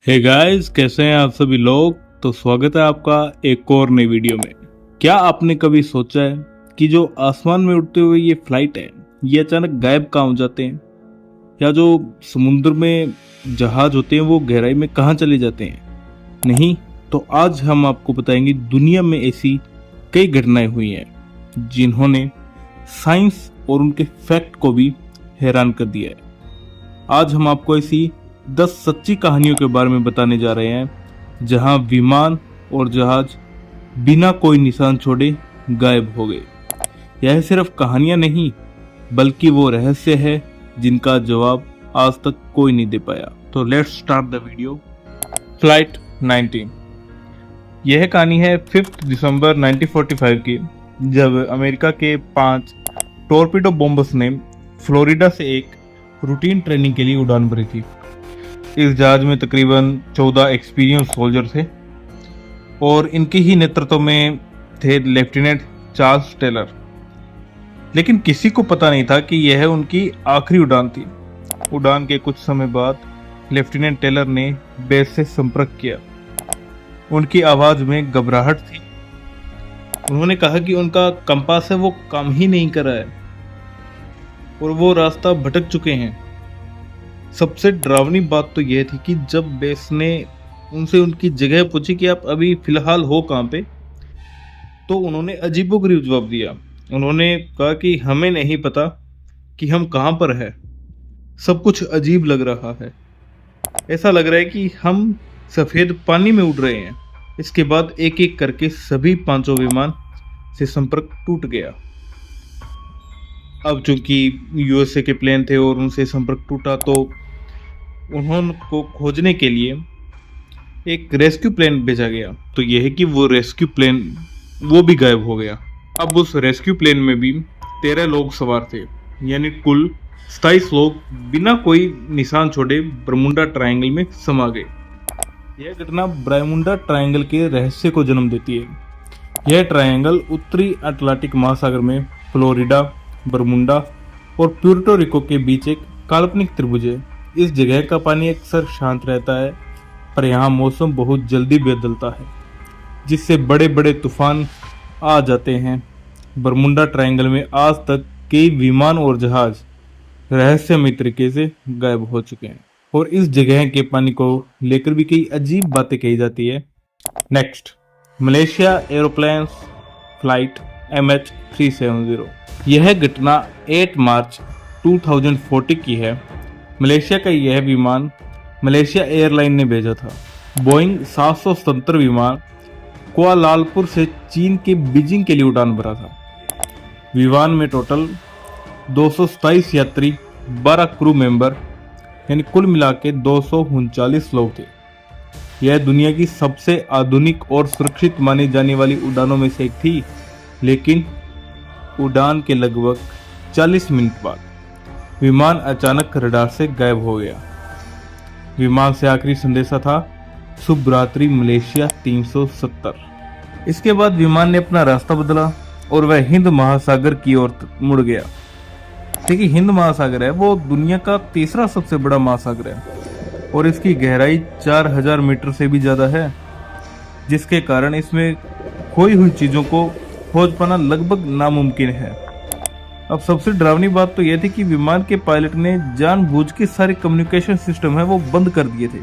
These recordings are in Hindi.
हे गाइस, कैसे हैं आप सभी लोग। तो स्वागत है आपका एक और नई वीडियो में। क्या आपने कभी सोचा है कि जो आसमान में उड़ते हुए ये फ्लाइट है, ये अचानक गायब कहाँ हो जाते हैं, या जो समुद्र में जहाज होते हैं वो गहराई में कहाँ चले जाते हैं। नहीं तो आज हम आपको बताएंगे दुनिया में ऐसी कई घटनाएं हुई हैं जिन्होंने साइंस और उनके फैक्ट को भी हैरान कर दिया है। आज हम आपको ऐसी 10 सच्ची कहानियों के बारे में बताने जा रहे हैं जहां विमान और जहाज बिना कोई निशान छोड़े गायब हो गए। यह सिर्फ कहानियां नहीं बल्कि वो रहस्य है जिनका जवाब आज तक कोई नहीं दे पाया। तो let's start the video. Flight 19। यह कहानी है 5 दिसंबर 1945 की, जब अमेरिका के 5 टॉर्पीडो बॉम्बर्स ने फ्लोरिडा से एक रूटीन ट्रेनिंग के लिए उड़ान भरी थी। इस जहाज में तकरीबन 14 एक्सपीरियंस सोल्जर थे और इनके ही नेतृत्व में थे लेफ्टिनेंट चार्ल्स टेलर। लेकिन किसी को पता नहीं था कि यह उनकी आखिरी उड़ान थी। उड़ान के कुछ समय बाद लेफ्टिनेंट टेलर ने बेस से संपर्क किया। उनकी आवाज में घबराहट थी। उन्होंने कहा कि उनका कंपास है वो काम ही नहीं कर रहा है और वो रास्ता भटक चुके हैं। सबसे डरावनी बात तो यह थी कि जब बेस ने उनसे उनकी जगह पूछी कि आप अभी फिलहाल हो कहाँ पे, तो उन्होंने अजीबोगरीब जवाब दिया। उन्होंने कहा कि हमें नहीं पता कि हम कहाँ पर है, सब कुछ अजीब लग रहा है, ऐसा लग रहा है कि हम सफ़ेद पानी में उड़ रहे हैं। इसके बाद एक एक करके सभी 5 विमान से संपर्क टूट गया। अब चूंकि यूएसए के प्लेन थे और उनसे संपर्क टूटा, तो उन्होंने को खोजने के लिए एक रेस्क्यू प्लेन भेजा गया। तो यह है कि वो रेस्क्यू प्लेन वो भी गायब हो गया। अब उस रेस्क्यू प्लेन में भी 13 लोग सवार थे, यानी कुल 27 लोग बिना कोई निशान छोड़े बरमुंडा ट्रायंगल में समा गए। यह घटना बरमुंडा ट्रायंगल के रहस्य को जन्म देती है। यह ट्रायंगल उत्तरी अटलांटिक महासागर में फ्लोरिडा, बरमुंडा और प्यूर्टो रिको के बीच एक काल्पनिक त्रिभुज है। इस जगह का पानी अक्सर शांत रहता है, पर यहाँ मौसम बहुत जल्दी बदलता है, जिससे बड़े बड़े तूफान आ जाते हैं। बरमुंडा ट्रायंगल में आज तक कई विमान और जहाज रहस्यमय तरीके से गायब हो चुके हैं और इस जगह के पानी को लेकर भी कई अजीब बातें कही जाती है। Next, Malaysia aeroplanes flight MH370। यह घटना 8 मार्च 2040 की है। मलेशिया का यह विमान मलेशिया एयरलाइन ने भेजा था। बोइंग 777 विमान कुआलालंपुर से चीन के बीजिंग के लिए उड़ान भरा था। विमान में टोटल 227 यात्री, 12 क्रू मेंबर, यानी कुल मिला के 239 लोग थे। यह दुनिया की सबसे आधुनिक और सुरक्षित मानी जाने वाली उड़ानों में से एक थी। लेकिन उड़ान के लगभग 40 मिनट बाद विमान अचानक रडार से गायब हो गया। विमान से आखिरी संदेशा था, शुभ रात्रि मलेशिया 370। इसके बाद विमान ने अपना रास्ता बदला और वह हिंद महासागर की ओर मुड़ गया। देखिए, हिंद महासागर है वो दुनिया का तीसरा सबसे बड़ा महासागर है और इसकी गहराई 4000 मीटर से भी ज्यादा है, जिसके कारण इसमें खोई हुई चीजों को खोज पाना लगभग नामुमकिन है। अब सबसे डरावनी बात तो यह थी कि विमान के पायलट ने जानबूझ के सारे कम्युनिकेशन सिस्टम है वो बंद कर दिए थे।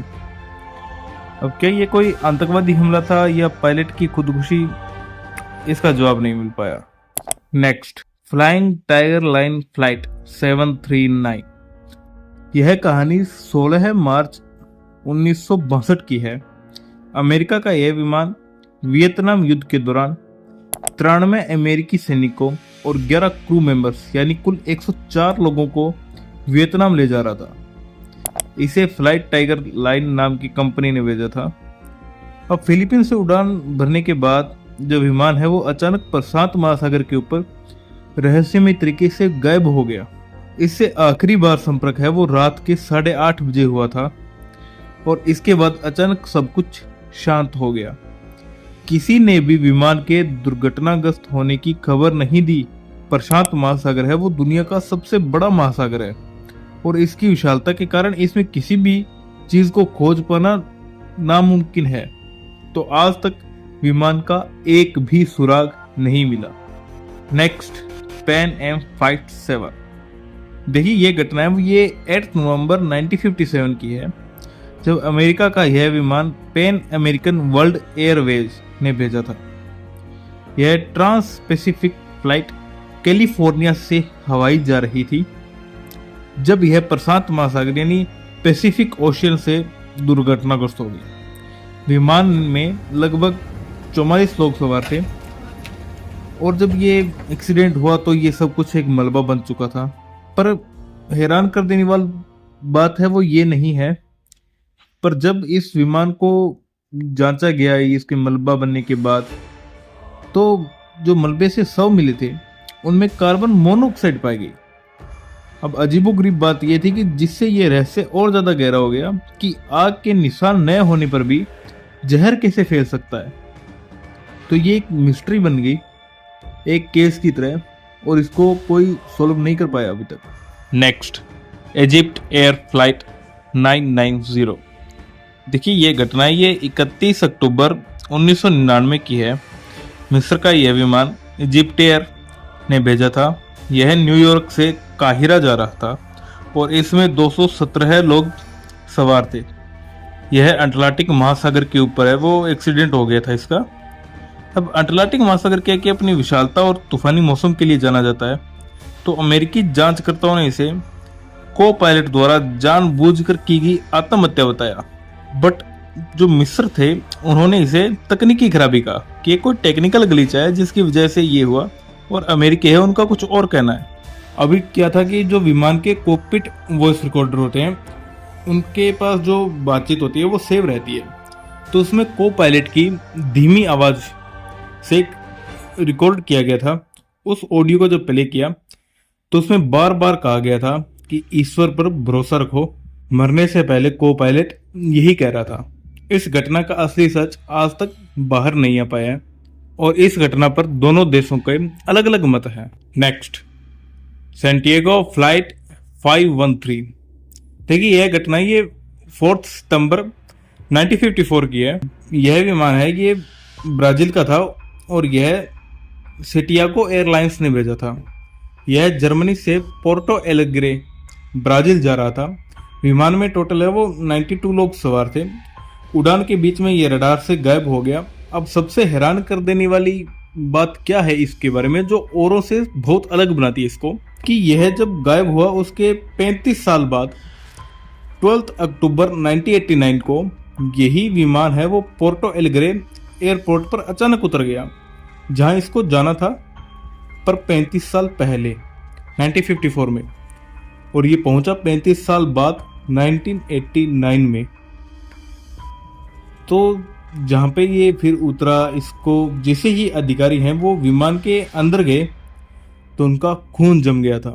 अब क्या ये कोई आतंकवादी हमला था या पायलट की खुदकुशी, इसका जवाब नहीं मिल पाया। Next, flying tiger line flight 739। यह कहानी 16 मार्च 1962 की है। अमेरिका का यह विमान वियतनाम युद्ध के दौरान 93 अमेरिकी सैनिकों और 11 क्रू मेंबर्स, यानी कुल 104 लोगों को वियतनाम ले जा रहा था। इसे फ्लाइट टाइगर लाइन नाम की कंपनी ने भेजा था। अब फिलीपींस से उड़ान भरने के बाद जो विमान है वो अचानक प्रशांत महासागर के ऊपर रहस्यमय तरीके से गायब हो गया। इससे आखिरी बार संपर्क है वो रात के 8:30 बजे हुआ था और इसके बाद अचानक सब कुछ शांत हो गया। किसी ने भी विमान के दुर्घटनाग्रस्त होने की खबर नहीं दी। प्रशांत महासागर है वो दुनिया का सबसे बड़ा महासागर है और इसकी विशालता के कारण इसमें किसी भी चीज को खोज पाना नामुमकिन है, तो आज तक विमान का एक भी सुराग नहीं मिला। Next, Pan Am flight 7। देखिए ये घटना है ये 8 नवंबर 1957 की है, जब अमेरिका का यह विमान पैन अमेरिकन वर्ल्ड एयरवेज ने भेजा था। यह ट्रांस पैसिफिक फ्लाइट कैलिफोर्निया से हवाई जा रही थी, जब यह प्रशांत महासागर यानी पैसिफिक ओशियन से दुर्घटनाग्रस्त हो गई। विमान में लगभग 44 लोग सवार थे, और जब ये एक्सीडेंट हुआ तो ये सब कुछ एक मलबा बन चुका था। पर हैरान कर देने वाली बात है वो ये नहीं है, पर जब इस विमान को जांचा गया इसके मलबा बनने के बाद, तो जो मलबे से शव मिले थे उनमें कार्बन मोनोऑक्साइड पाई गई। अब अजीबोगरीब बात यह थी कि जिससे ये रहस्य और ज्यादा गहरा हो गया कि आग के निशान न होने पर भी जहर कैसे फैल सकता है। तो ये एक मिस्ट्री बन गई, एक केस की तरह, और इसको कोई सॉल्व नहीं कर पाया अभी तक। Next, Egypt air flight 990। देखिए ये घटना ये 31 अक्टूबर 1999 की है। मिस्र का यह विमान इजिप्ट एयर ने भेजा था। यह न्यूयॉर्क से काहिरा जा रहा था और इसमें 217 लोग सवार थे। यह अटलांटिक महासागर के ऊपर है, वो एक्सीडेंट हो गया था इसका। अब अटलांटिक महासागर क्या कि अपनी विशालता और तूफानी मौसम के लिए जाना जाता है, तो अमेरिकी जांचकर्ताओं ने इसे को पायलट द्वारा जानबूझकर की गई आत्महत्या बताया। बट जो मिस्र थे उन्होंने इसे तकनीकी खराबी कहा कि ये कोई टेक्निकल ग्लिच है जिसकी वजह से ये हुआ, और अमेरिकी है उनका कुछ और कहना है। अभी क्या था कि जो विमान के कॉकपिट वॉइस रिकॉर्डर होते हैं उनके पास जो बातचीत होती है वो सेव रहती है, तो उसमें को पायलट की धीमी आवाज़ से एक रिकॉर्ड किया गया था। उस ऑडियो को जब प्ले किया तो उसमें बार बार कहा गया था कि ईश्वर पर भरोसा रखो। मरने से पहले को पायलट यही कह रहा था। इस घटना का असली सच आज तक बाहर नहीं आ पाया है, और इस घटना पर दोनों देशों के अलग अलग मत हैं। Next, Santiago flight 513। देखिए यह घटना ये 4 सितंबर 1954 की है। यह विमान है ये ब्राजील का था और यह सैंटियागो एयरलाइंस ने भेजा था। यह जर्मनी से पोर्टो एलेग्रे ब्राजील जा रहा था। विमान में टोटल है वो 92 लोग सवार थे। उड़ान के बीच में ये रडार से गायब हो गया। अब सबसे हैरान कर देने वाली बात क्या है इसके बारे में, जो औरों से बहुत अलग बनाती है इसको, कि यह जब गायब हुआ उसके 35 साल बाद 12 अक्टूबर 1989 को यही विमान है वो पोर्टो एलेग्रे एयरपोर्ट पर अचानक उतर गया, जहां इसको जाना था, पर 35 साल पहले 1954 में, और ये पहुंचा 35 साल बाद 1989 में। तो जहाँ पे ये फिर उतरा, इसको जैसे ही अधिकारी हैं वो विमान के अंदर गए तो उनका खून जम गया था,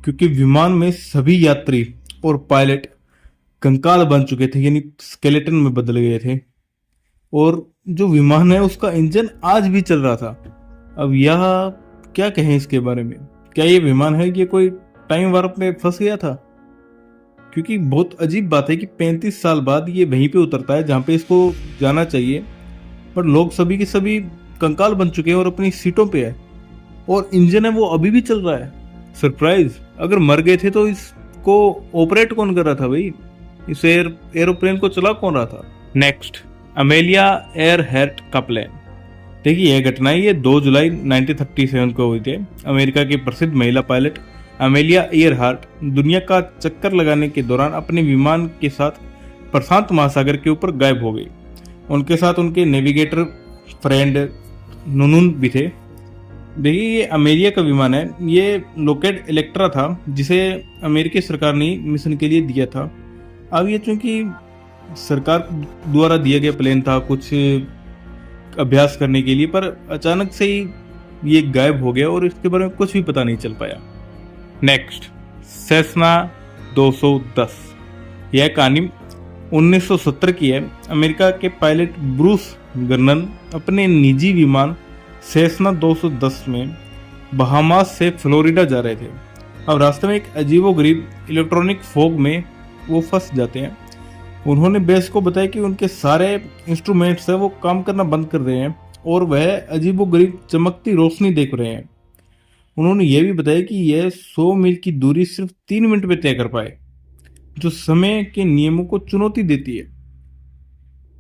क्योंकि विमान में सभी यात्री और पायलट कंकाल बन चुके थे, यानी स्केलेटन में बदल गए थे। और जो विमान है उसका इंजन आज भी चल रहा था। अब यह क्या कहें इसके बारे में, क्या ये विमान है ये कोई टाइम वार्प में फंस गया था? क्योंकि बहुत अजीब बात है कि 35 साल बाद ये वहीं पे उतरता है जहाँ पे इसको जाना चाहिए, पर लोग सभी के सभी कंकाल बन चुके हैं और अपनी सीटों पे है, और इंजन है वो अभी भी चल रहा है। सरप्राइज, अगर मर गए थे तो इसको ऑपरेट कौन कर रहा था भाई? इस एरोप्लेन को चला कौन रहा था? नेक्स्ट, अमेलिया एयरहार्ट का प्लेन। देखिए यह घटना ये 2 जुलाई 1937 को हुई थी। अमेरिका की प्रसिद्ध महिला पायलट अमेलिया एयरहार्ट दुनिया का चक्कर लगाने के दौरान अपने विमान के साथ प्रशांत महासागर के ऊपर गायब हो गई। उनके साथ उनके नेविगेटर फ्रेंड नुनून भी थे। देखिए ये अमेरिका का विमान है, ये लोकेड इलेक्ट्रा था जिसे अमेरिकी सरकार ने मिशन के लिए दिया था। अब ये चूंकि सरकार द्वारा दिया गया प्लेन था कुछ अभ्यास करने के लिए, पर अचानक से ही ये गायब हो गया और इसके बारे में कुछ भी पता नहीं चल पाया। Next, Cessna 210। यह कहानी 1970 की है। अमेरिका के पायलट ब्रूस गर्नन अपने निजी विमान सेस्ना 210 में बहामास से फ्लोरिडा जा रहे थे। अब रास्ते में एक अजीबोगरीब इलेक्ट्रॉनिक फोग में वो फंस जाते हैं उन्होंने बेस को बताया कि उनके सारे इंस्ट्रूमेंट्स है वो काम करना बंद कर रहे हैं और वह अजीबोगरीब चमकती रोशनी देख रहे हैं। उन्होंने यह भी बताया कि यह 100 मील की दूरी सिर्फ 3 मिनट में तय कर पाए, जो समय के नियमों को चुनौती देती है।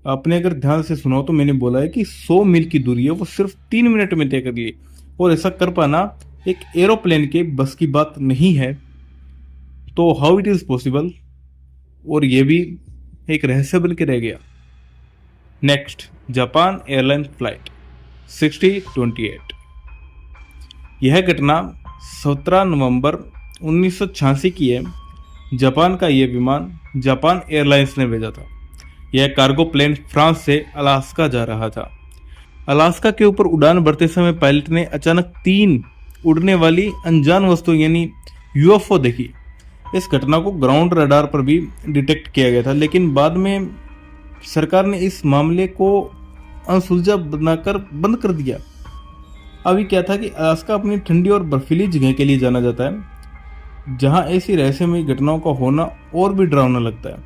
आपने अगर ध्यान से सुना तो मैंने बोला है कि 100 मील की दूरी है वो सिर्फ 3 मिनट में तय कर ली, और ऐसा कर पाना एक एरोप्लेन के बस की बात नहीं है। तो हाउ इट इज पॉसिबल, और यह भी एक रहस्य बन के रह गया। Next, Japan airline flight 6028। यह घटना 17 नवंबर 1986 की है। जापान का यह विमान जापान एयरलाइंस ने भेजा था। यह कार्गो प्लेन फ्रांस से अलास्का जा रहा था। अलास्का के ऊपर उड़ान भरते समय पायलट ने अचानक 3 उड़ने वाली अनजान वस्तु यानी यूएफओ देखी। इस घटना को ग्राउंड रडार पर भी डिटेक्ट किया गया था, लेकिन बाद में सरकार ने इस मामले को अनसुलझा बनाकर बंद कर दिया। अभी क्या था कि अलास्का अपनी ठंडी और बर्फीली जगह के लिए जाना जाता है, जहां ऐसी रहस्यमयी घटनाओं का होना और भी डरावना लगता है।